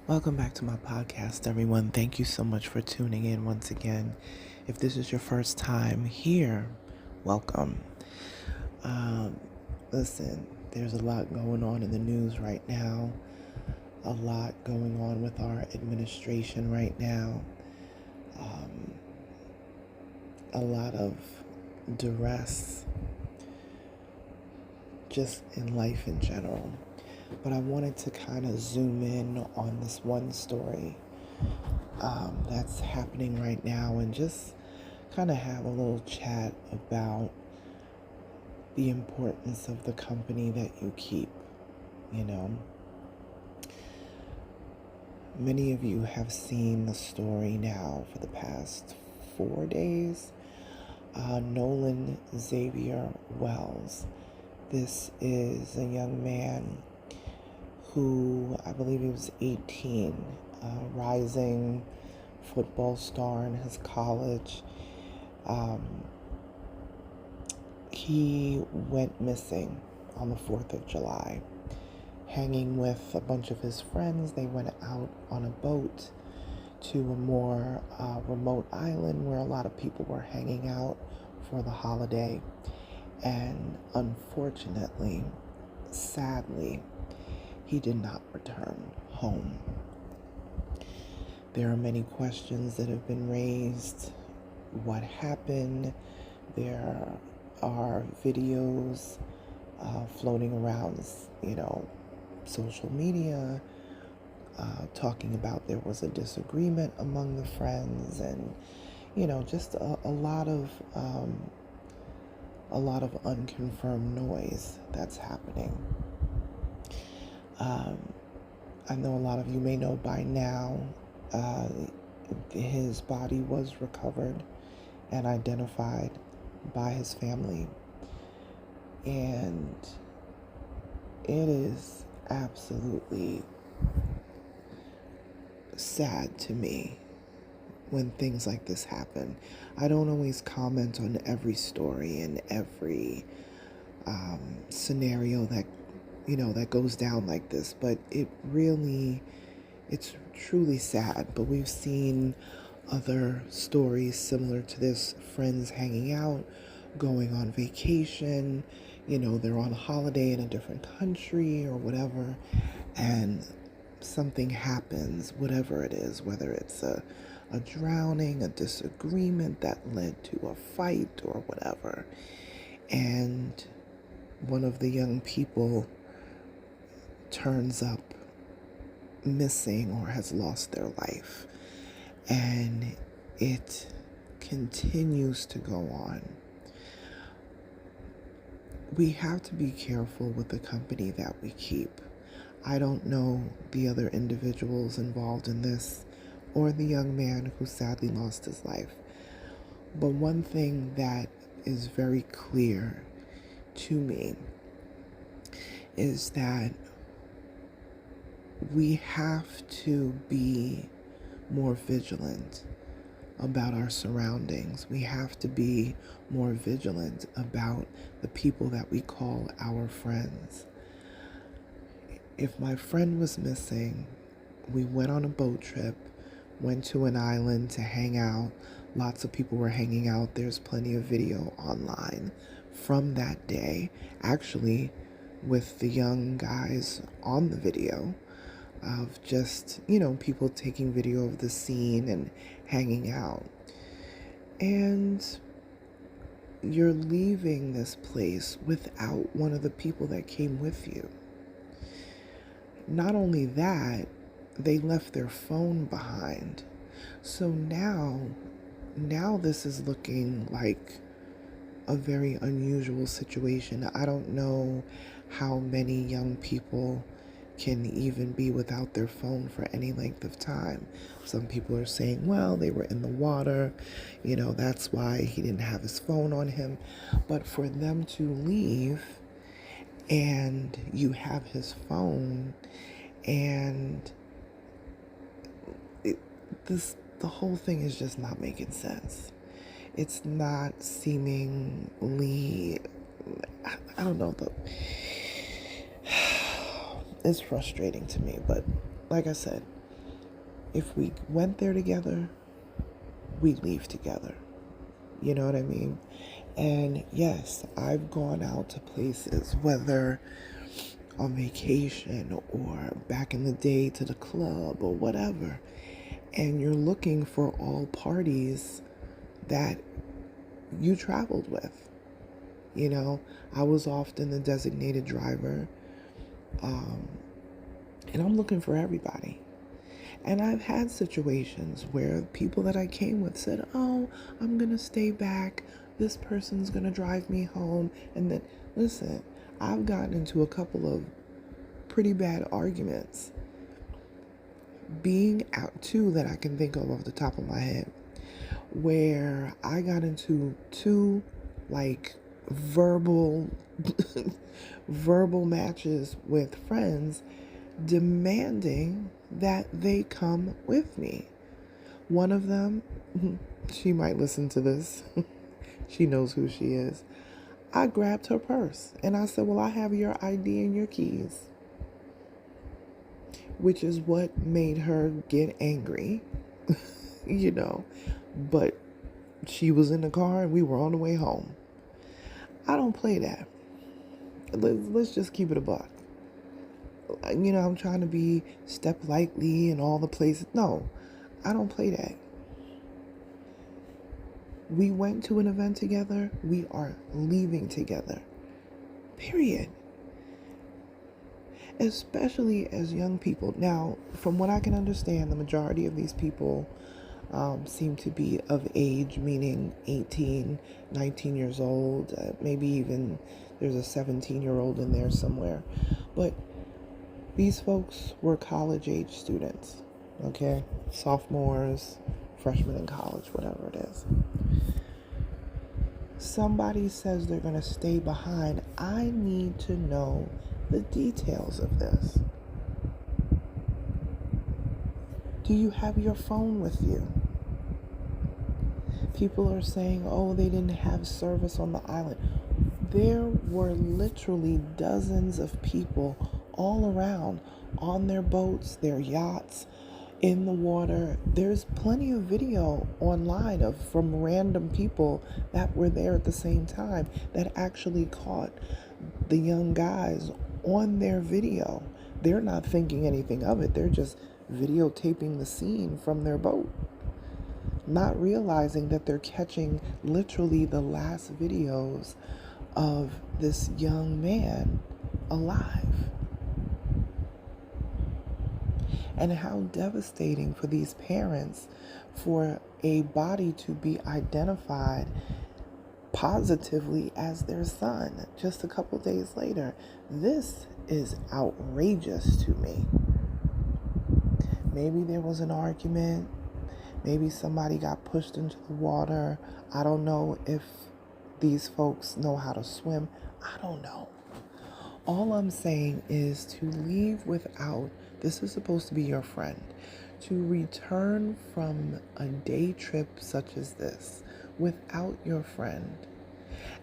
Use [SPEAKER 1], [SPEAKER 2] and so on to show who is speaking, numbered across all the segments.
[SPEAKER 1] Welcome back to my podcast, everyone. Thank you so much for tuning in once again. If this is your first time here, welcome. Um, Listen, there's a lot going on in the news right now, a lot going on with our administration right now, um, a lot of duress just in life in general. But I wanted to kind of zoom in on this one story that's happening right now and just kind of have a little chat about the importance of the company that you keep. You know, many of you have seen the story now for the past 4 days. Nolan Xavier Wells. This is a young man who I believe he was 18, rising football star in his college. He went missing on the 4th of July, hanging with a bunch of his friends. They went out on a boat to a more remote island where a lot of people were hanging out for the holiday. And unfortunately, sadly, he did not return home. There are many questions that have been raised. What happened? There are videos floating around, social media, talking about there was a disagreement among the friends, and just a lot of unconfirmed noise that's happening. I know a lot of you may know by now, his body was recovered and identified by his family. And it is absolutely sad to me when things like this happen. I don't always comment on every story and every scenario that goes down like this, but it's truly sad. But we've seen other stories similar to this, friends hanging out, going on vacation, they're on a holiday in a different country or whatever, and something happens, whatever it is, whether it's a drowning, a disagreement that led to a fight or whatever, and one of the young people turns up missing or has lost their life, and it continues to go on. We have to be careful with the company that we keep. I don't know the other individuals involved in this or the young man who sadly lost his life. But one thing that is very clear to me is that we have to be more vigilant about our surroundings. We have to be more vigilant about the people that we call our friends. If my friend was missing, we went on a boat trip, went to an island to hang out. Lots of people were hanging out. There's plenty of video online from that day, actually, with the young guys on the video, of just, people taking video of the scene and hanging out. And you're leaving this place without one of the people that came with you. Not only that, they left their phone behind. So now this is looking like a very unusual situation. I don't know how many young people can even be without their phone for any length of time. Some people are saying, well, they were in the water, that's why he didn't have his phone on him. But for them to leave and you have his phone, and the whole thing is just not making sense. It's not seemingly, I don't know, it's frustrating to me. But like I said, if we went there together, we'd leave together. You know what I mean? And yes, I've gone out to places, whether on vacation or back in the day to the club or whatever, and you're looking for all parties that you traveled with. You know, I was often the designated driver, and I'm looking for everybody. And I've had situations where people that I came with said, "Oh, I'm going to stay back. This person's going to drive me home." And then, listen, I've gotten into a couple of pretty bad arguments. Being out, two that I can think of off the top of my head, where I got into two, like, verbal verbal matches with friends demanding that they come with me. One of them, she might listen to this. She knows who she is. I grabbed her purse and I said, "Well, I have your ID and your keys," which is what made her get angry, you know. But she was in the car and we were on the way home. I don't play that. Let's just keep it a buck. You know, I'm trying to be step lightly in all the places. No, I don't play that. We went to an event together. We are leaving together. Period. Especially as young people. Now, from what I can understand, the majority of these people seem to be of age, meaning 18, 19 years old. Maybe even there's a 17-year-old in there somewhere. But these folks were college-age students, okay? Sophomores, freshmen in college, whatever it is. Somebody says they're going to stay behind. I need to know the details of this. Do you have your phone with you? People are saying, "Oh, they didn't have service on the island." There were literally dozens of people all around on their boats, their yachts, in the water. There's plenty of video online of from random people that were there at the same time that actually caught the young guys on their video. They're not thinking anything of it. They're just videotaping the scene from their boat, not realizing that they're catching literally the last videos of this young man alive. And how devastating for these parents for a body to be identified positively as their son just a couple days later. This is outrageous to me. Maybe there was an argument. Maybe somebody got pushed into the water. I don't know if these folks know how to swim. I don't know. All I'm saying is to leave without, this is supposed to be your friend, to return from a day trip such as this without your friend,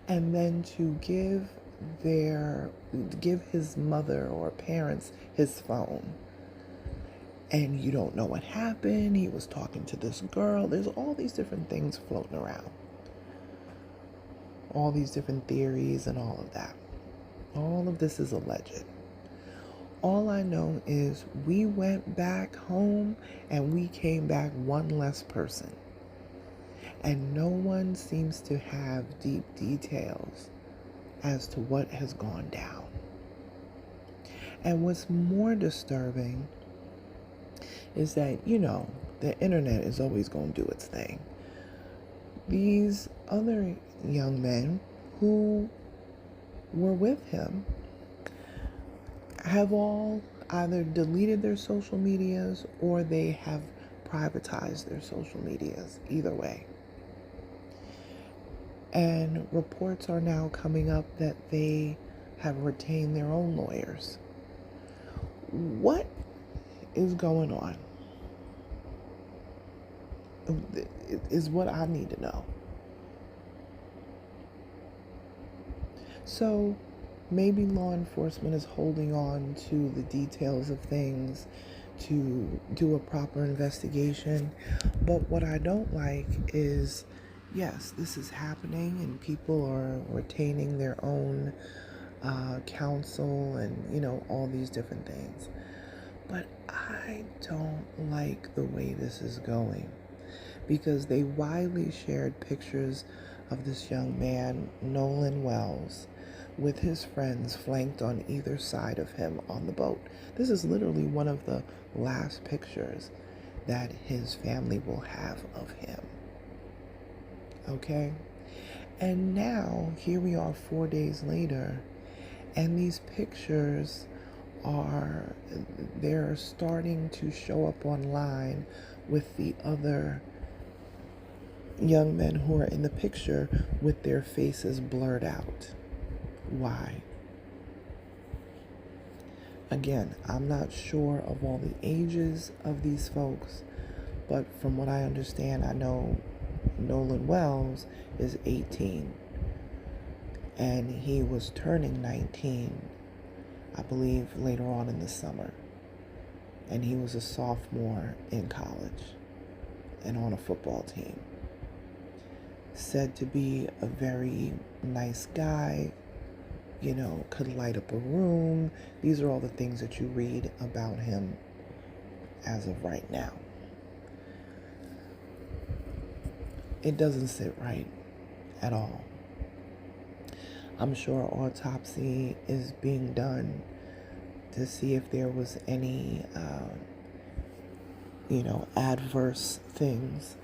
[SPEAKER 1] and then to give his mother or parents his phone. And you don't know what happened. He was talking to this girl. There's all these different things floating around. All these different theories and all of that. All of this is alleged. All I know is we went back home and we came back one less person. And no one seems to have deep details as to what has gone down. And what's more disturbing is that, you know, the internet is always going to do its thing. These other young men who were with him have all either deleted their social medias or they have privatized their social medias, either way. And reports are now coming up that they have retained their own lawyers. What is going on? Is what I need to know. So maybe law enforcement is holding on to the details of things to do a proper investigation. But what I don't like is, yes, this is happening and people are retaining their own counsel and, all these different things. But I don't like the way this is going, because they widely shared pictures of this young man, Nolan Wells, with his friends flanked on either side of him on the boat. This is literally one of the last pictures that his family will have of him. Okay? And now, here we are 4 days later, and these pictures they're starting to show up online with the other young men who are in the picture with their faces blurred out. Why? Again, I'm not sure of all the ages of these folks, but from what I understand, I know Nolan Wells is 18, and he was turning 19, I believe, later on in the summer. And he was a sophomore in college and on a football team. Said to be a very nice guy, could light up a room. These are all the things that you read about him as of right now. It doesn't sit right at all. I'm sure autopsy is being done to see if there was any, adverse things.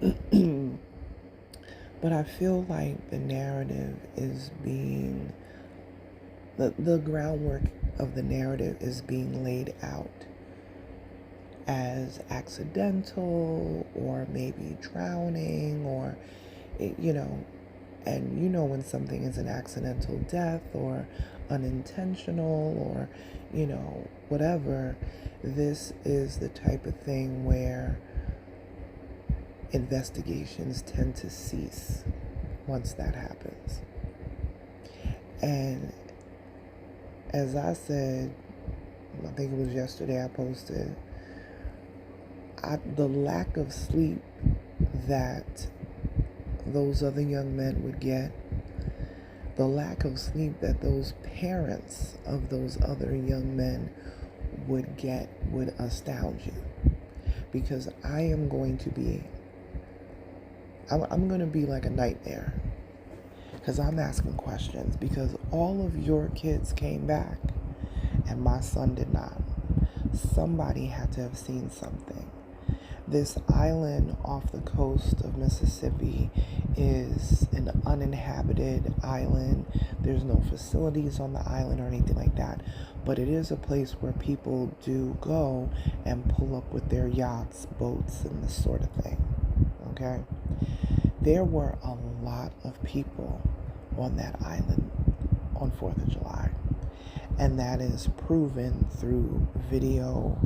[SPEAKER 1] But I feel like the narrative is being, the groundwork of the narrative is being laid out as accidental, or maybe drowning, or, and when something is an accidental death or unintentional or, whatever, this is the type of thing where investigations tend to cease once that happens. And as I said, I think it was yesterday I posted, the lack of sleep that those other young men would get, the lack of sleep that those parents of those other young men would get would astound you. Because I'm going to be like a nightmare. Because I'm asking questions. Because all of your kids came back and my son did not. Somebody had to have seen something. This island off the coast of Mississippi is an uninhabited island. There's no facilities on the island or anything like that. But it is a place where people do go and pull up with their yachts, boats, and this sort of thing. Okay? There were a lot of people on that island on 4th of July. And that is proven through video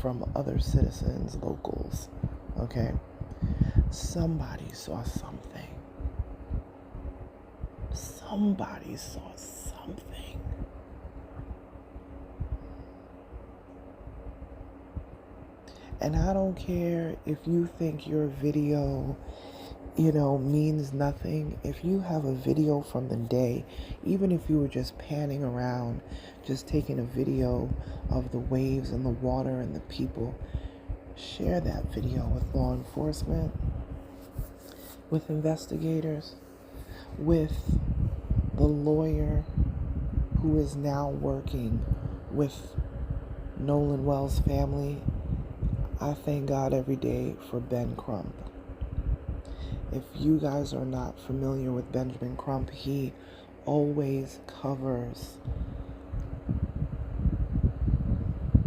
[SPEAKER 1] from other citizens, locals. Okay? Somebody saw something. Somebody saw something. And I don't care if you think your video, means nothing. If you have a video from the day, even if you were just panning around, just taking a video of the waves and the water and the people, share that video with law enforcement, with investigators, with the lawyer who is now working with Nolan Wells' family. I thank God every day for Ben Crump. If you guys are not familiar with Benjamin Crump, he always covers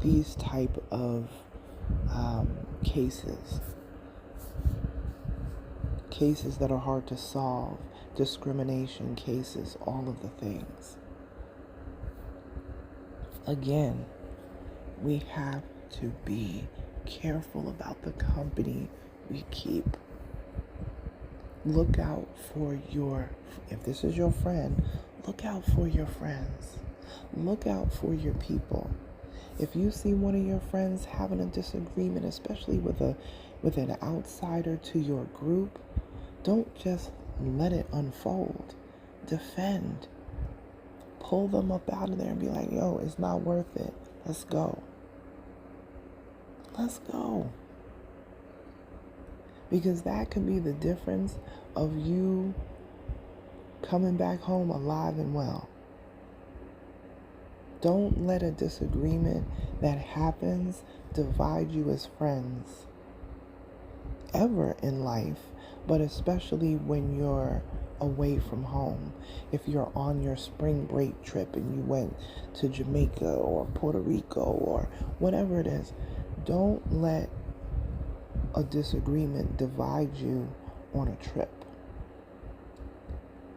[SPEAKER 1] these type of cases that are hard to solve, discrimination cases, all of the things. Again, we have to be careful about the company we keep. Look out for if this is your friend, look out for your friends. Look out for your people. If you see one of your friends having a disagreement, especially with an outsider to your group, don't just let it unfold. Defend. Pull them up out of there and be like, yo, it's not worth it. Let's go. Let's go. Because that could be the difference of you coming back home alive and well. Don't let a disagreement that happens divide you as friends ever in life, but especially when you're away from home. If you're on your spring break trip and you went to Jamaica or Puerto Rico or whatever it is, don't let a disagreement divide you on a trip.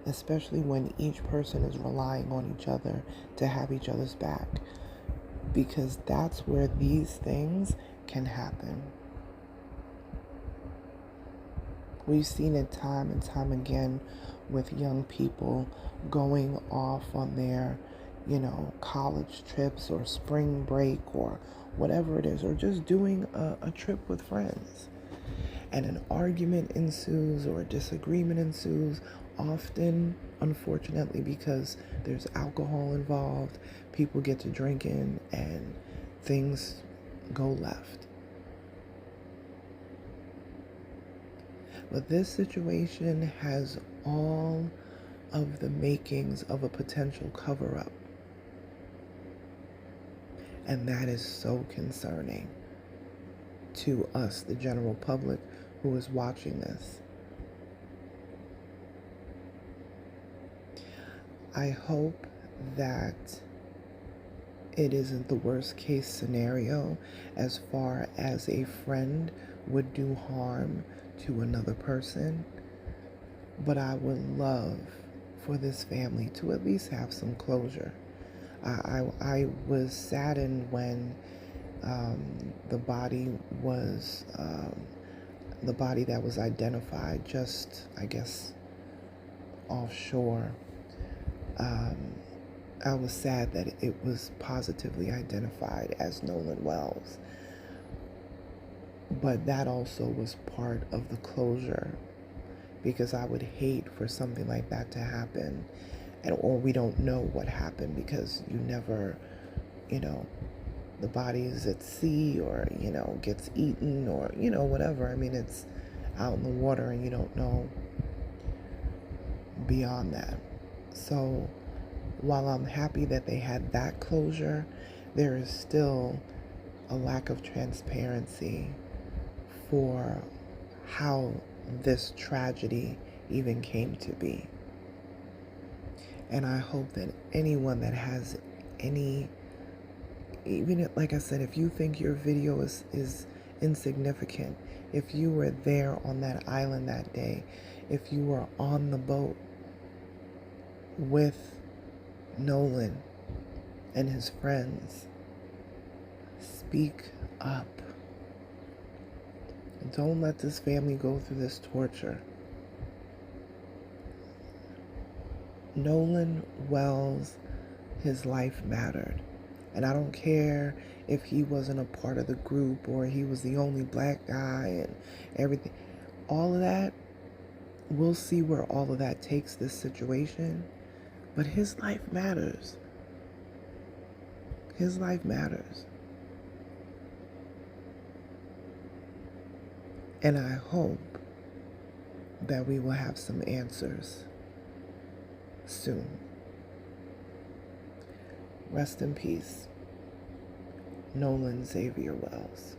[SPEAKER 1] Especially when each person is relying on each other to have each other's back. Because that's where these things can happen. We've seen it time and time again with young people going off on their, college trips or spring break or whatever it is, or just doing a trip with friends. And an argument ensues or a disagreement ensues, often, unfortunately, because there's alcohol involved, people get to drinking and things go left. But this situation has all of the makings of a potential cover-up. And that is so concerning to us, the general public, who is watching this. I hope that it isn't the worst case scenario as far as a friend would do harm to another person, but I would love for this family to at least have some closure. I was saddened when the body that was identified just, I guess, offshore. I was sad that it was positively identified as Nolan Wells. But that also was part of the closure, because I would hate for something like that to happen, or we don't know what happened because you never, the body is at sea or, gets eaten or, whatever. I mean, it's out in the water and you don't know beyond that. So while I'm happy that they had that closure, there is still a lack of transparency for how this tragedy even came to be. And I hope that anyone that has any, even like I said, if you think your video is insignificant, if you were there on that island that day, if you were on the boat with Nolan and his friends, speak up. Don't let this family go through this torture. Nolan Wells, his life mattered. And I don't care if he wasn't a part of the group or he was the only black guy and everything. All of that, we'll see where all of that takes this situation. But his life matters. His life matters. And I hope that we will have some answers soon. Rest in peace, Nolan Xavier Wells.